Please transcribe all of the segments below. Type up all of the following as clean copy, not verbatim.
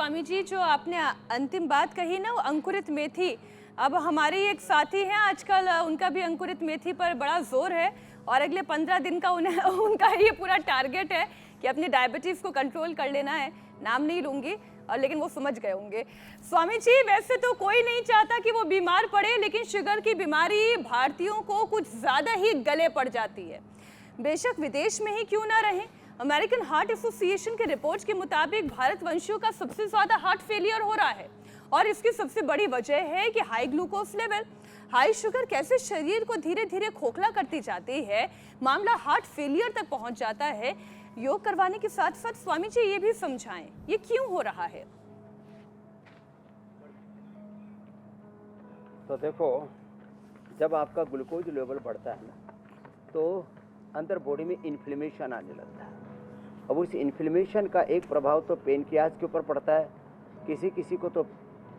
स्वामी जी, जो आपने अंतिम बात कही ना, वो अंकुरित मेथी। अब हमारी एक साथी हैं आजकल, उनका भी अंकुरित मेथी पर बड़ा जोर है और अगले 15 दिन का उन्हें उनका ये पूरा टारगेट है कि अपनी डायबिटीज़ को कंट्रोल कर लेना है। नाम नहीं लूँगी, और लेकिन वो समझ गए होंगे। स्वामी जी, वैसे तो कोई नहीं चाहता कि वो बीमार पड़े, लेकिन शुगर की बीमारी भारतीयों को कुछ ज़्यादा ही गले पड़ जाती है। बेशक विदेश में ही क्यों ना रहें, अमेरिकन हार्ट एसोसिएशन के रिपोर्ट के मुताबिक भारतवंशियों का सबसे ज्यादा हार्ट फेलियर हो रहा है और इसकी सबसे बड़ी वजह है कि high glucose level. High sugar कैसे शरीर को धीरे धीरे खोखला करती जाती है, मामला हार्ट फेलियर तक पहुंच जाता है। योग करवाने के साथ साथ स्वामी जी ये भी समझाएं, ये क्यों हो रहा है। तो देखो, जब आपका ग्लूकोज लेवल बढ़ता है ना, तो अंदर बॉडी में इन्फ्लेमेशन आने लगता है। अब उस इन्फ्लेमेशन का एक प्रभाव तो पेनक्रियाज के ऊपर पड़ता है, किसी किसी को तो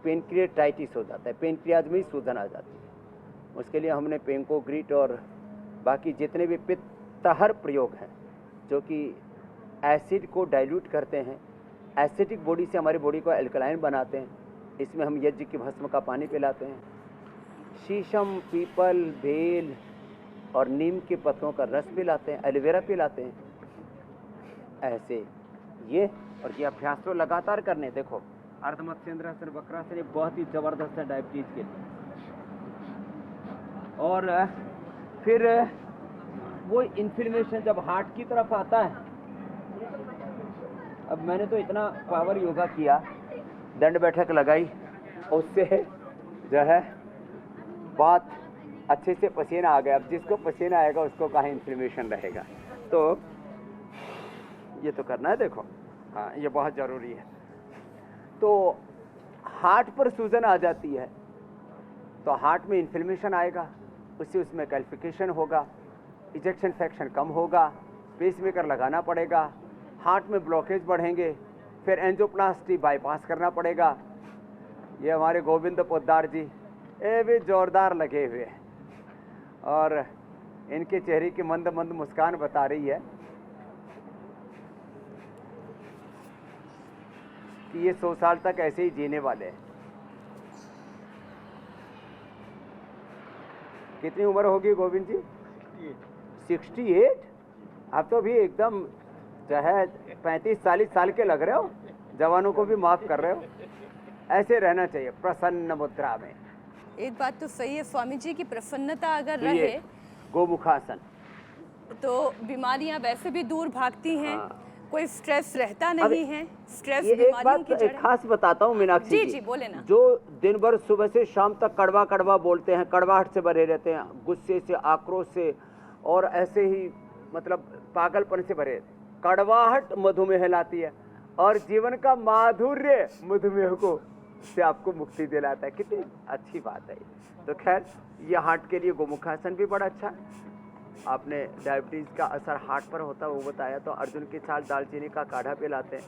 पेनक्रियाटाइटिस हो जाता है, पेनक्रियाज में ही सूजन आ जाती है। उसके लिए हमने पेंकोग्रिट और बाकी जितने भी पित्तहर प्रयोग हैं जो कि एसिड को डाइल्यूट करते हैं, एसिडिक बॉडी से हमारी बॉडी को एल्कलाइन बनाते हैं। इसमें हम यज्ञ की भस्म का पानी पिलाते हैं, शीशम, पीपल, बेल और नीम के पत्तों का रस पिलाते हैं, एलोवेरा पिलाते हैं। ऐसे ये और ये अभ्यास तो लगातार करने। देखो, अर्धमत्स्येंद्रासन, वक्रासन, ये बहुत ही जबरदस्त है डायबिटीज के लिए। और फिर वो इन्फ्लेमेशन जब हार्ट की तरफ आता है, अब मैंने तो इतना पावर योगा किया, दंड बैठक लगाई, उससे जो है बहुत अच्छे से पसीना आ गया। अब जिसको पसीना आएगा उसको कहाँ इन्फ्लेमेशन रहेगा। तो ये तो करना है। देखो, हाँ, ये बहुत ज़रूरी है। तो हार्ट पर सूजन आ जाती है तो हार्ट में इन्फ्लेमेशन आएगा, उससे उसमें कैल्सिफिकेशन होगा, इजेक्शन फ्रैक्शन कम होगा, पेसमेकर लगाना पड़ेगा, हार्ट में ब्लॉकेज बढ़ेंगे, फिर एंजियोप्लास्टी बाईपास करना पड़ेगा। ये हमारे गोविंद पोद्दार जी ये भी जोरदार लगे हुए हैं और इनके चेहरे की मंद मंद मुस्कान बता रही है कि ये 100 साल तक ऐसे ही जीने वाले हैं। कितनी उम्र होगी गोविंद जी? 68। आप तो भी एकदम जो है 35-40 साल के लग रहे हो, जवानों को भी माफ कर रहे हो। ऐसे रहना चाहिए, प्रसन्न मुद्रा में। एक बात तो सही है स्वामी जी की प्रसन्नता अगर रहे, गोमुखासन, तो बीमारियां वैसे भी दूर भागती हैं। हाँ। कोई स्ट्रेस रहता नहीं है। स्ट्रेस ये एक बीमारियों बात की जड़ है। खास बताता हूँ मीनाक्षी जी जी, बोले ना। जो दिन भर सुबह से शाम तक कड़वा कड़वा बोलते हैं, कड़वाहट से भरे रहते हैं, गुस्से से, आक्रोश से और ऐसे ही मतलब पागलपन से भरे, कड़वाहट मधुमेह लाती है और जीवन का माधुर्य मधुमेह को से आपको मुक्ति दिलाता है। कितनी अच्छी बात है। तो खैर, ये हार्ट के लिए गोमुखासन भी बड़ा अच्छा है। आपने डायबिटीज़ का असर हार्ट पर होता है वो बताया, तो अर्जुन की छाल दालचीनी का काढ़ा पिलाते हैं।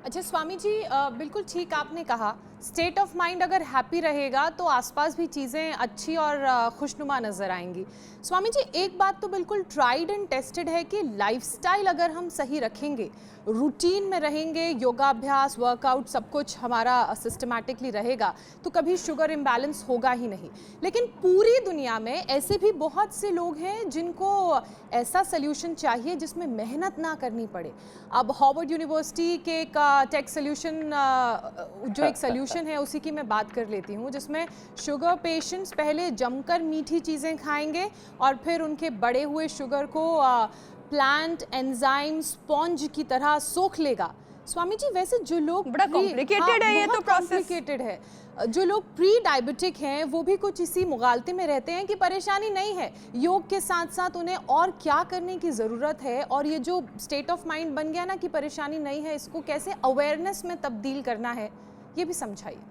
अच्छा स्वामी जी, बिल्कुल ठीक आपने कहा। स्टेट ऑफ माइंड अगर हैप्पी रहेगा तो आसपास भी चीज़ें अच्छी और खुशनुमा नज़र आएंगी। स्वामी जी, एक बात तो बिल्कुल ट्राइड एंड टेस्टेड है कि लाइफस्टाइल अगर हम सही रखेंगे, रूटीन में रहेंगे, योगाभ्यास, वर्कआउट, सब कुछ हमारा सिस्टमैटिकली रहेगा, तो कभी शुगर इम्बैलेंस होगा ही नहीं। लेकिन पूरी दुनिया में ऐसे भी बहुत से लोग हैं जिनको ऐसा सल्यूशन चाहिए जिसमें मेहनत ना करनी पड़े। अब हार्वर्ड यूनिवर्सिटी के एक टेक सल्यूशन, जो एक सल्यूशन है उसी की मैं बात कर लेती हूँ, जिसमें शुगर पेशेंट्स पहले जमकर मीठी चीज़ें खाएंगे और फिर उनके बढ़े हुए शुगर को प्लांट एंजाइम स्पॉन्ज की तरह सोख लेगा। स्वामी जी, वैसे जो लोग बड़ा कॉम्प्लिकेटेड है, ये तो प्रोसेस कॉम्प्लिकेटेड है। जो लोग प्री डायबिटिक हैं वो भी कुछ इसी मुगालते में रहते हैं कि परेशानी नहीं है, योग के साथ साथ उन्हें और क्या करने की ज़रूरत है, और ये जो स्टेट ऑफ माइंड बन गया ना कि परेशानी नहीं है, इसको कैसे अवेयरनेस में तब्दील करना है, ये भी समझाइए।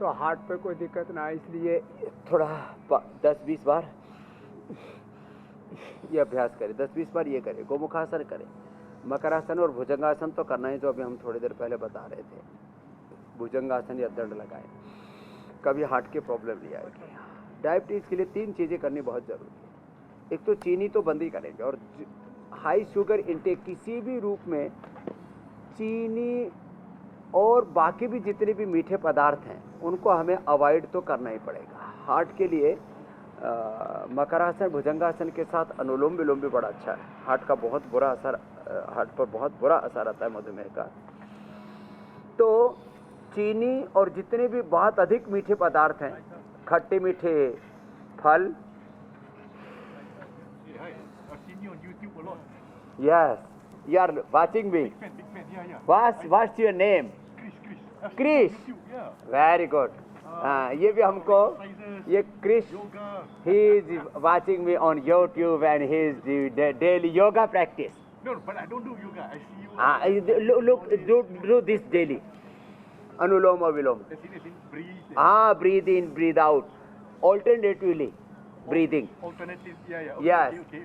तो हार्ट पे कोई दिक्कत ना है, इसलिए थोड़ा 10-20 बार ये अभ्यास करें, 10-20 बार ये करें। गोमुखासन करें, मकरासन और भुजंगासन तो करना है, जो अभी हम थोड़ी देर पहले बता रहे थे। भुजंगासन या दंड लगाएं, कभी हार्ट की प्रॉब्लम नहीं आएगी। डायबिटीज़ के लिए 3 चीज़ें करनी बहुत ज़रूरी है। एक तो चीनी तो बंद ही करेंगे, और हाई शुगर इंटेक किसी भी रूप में चीनी और बाकी भी जितने भी मीठे पदार्थ हैं उनको हमें अवॉइड तो करना ही पड़ेगा। हार्ट के लिए मकरासन भुजंगासन के साथ अनुलोम विलोम भी बड़ा अच्छा है। हार्ट का बहुत बुरा असर, हार्ट पर बहुत बुरा असर आता है मधुमेह का। तो चीनी और जितने भी बहुत अधिक मीठे पदार्थ हैं, खट्टे मीठे फल, yes, you are watching me. What's your name? Krish. Very good. ये भी हमको, ये Krish, he is watching me on YouTube and he is the daily yoga practice. No, but I don't do yoga. I see you. Look, do this daily. Anuloma viloma. Breathe. Breathe in, breathe out, alternatively breathing. Alternative. Yeah. Okay, Yes. Okay.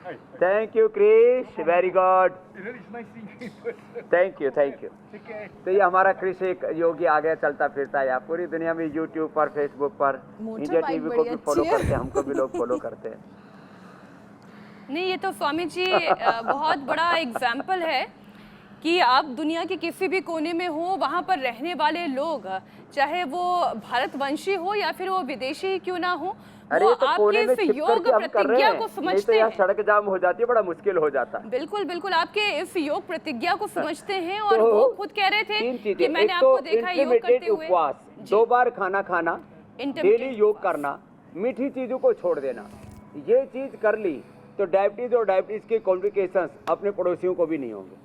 Hi. Thank you, Krish. Very good. Really, it's nice seeing you. Thank you. Take care. तो ये हमारा कृष एक योगी आ गया, चलता फिरता है पूरी दुनिया में, यूट्यूब पर, फेसबुक पर, इंडिया टीवी को भी फॉलो करते हैं, हमको भी लोग फॉलो करते हैं। नहीं, ये तो स्वामी जी बहुत बड़ा एग्जाम्पल है कि आप दुनिया के किसी भी कोने में हो, वहाँ पर रहने वाले लोग, चाहे वो भारतवंशी हो या फिर वो विदेशी ही क्यों ना हो, अरे वो तो कोने में आपके इस छिप योग करके हम कर रहे प्रतिज्ञा हैं, को नहीं तो समझते यहाँ हैं। सड़क जाम हो जाती है, बड़ा मुश्किल हो जाता है। बिल्कुल बिल्कुल, आपके इस योग प्रतिज्ञा को समझते हैं और तो वो खुद कह रहे थे तीन कि चीजें, मैंने एक तो आपको देखा योग करते इंटरमिटेंट हुए। उपवास, जी। 2 बार खाना खाना, Intermittent डेली योग करना, मीठी चीजों को छोड़ देना, ये चीज कर ली तो डायबिटीज और डायबिटीज के कॉम्प्लिकेशंस अपने पड़ोसियों को भी नहीं होंगे।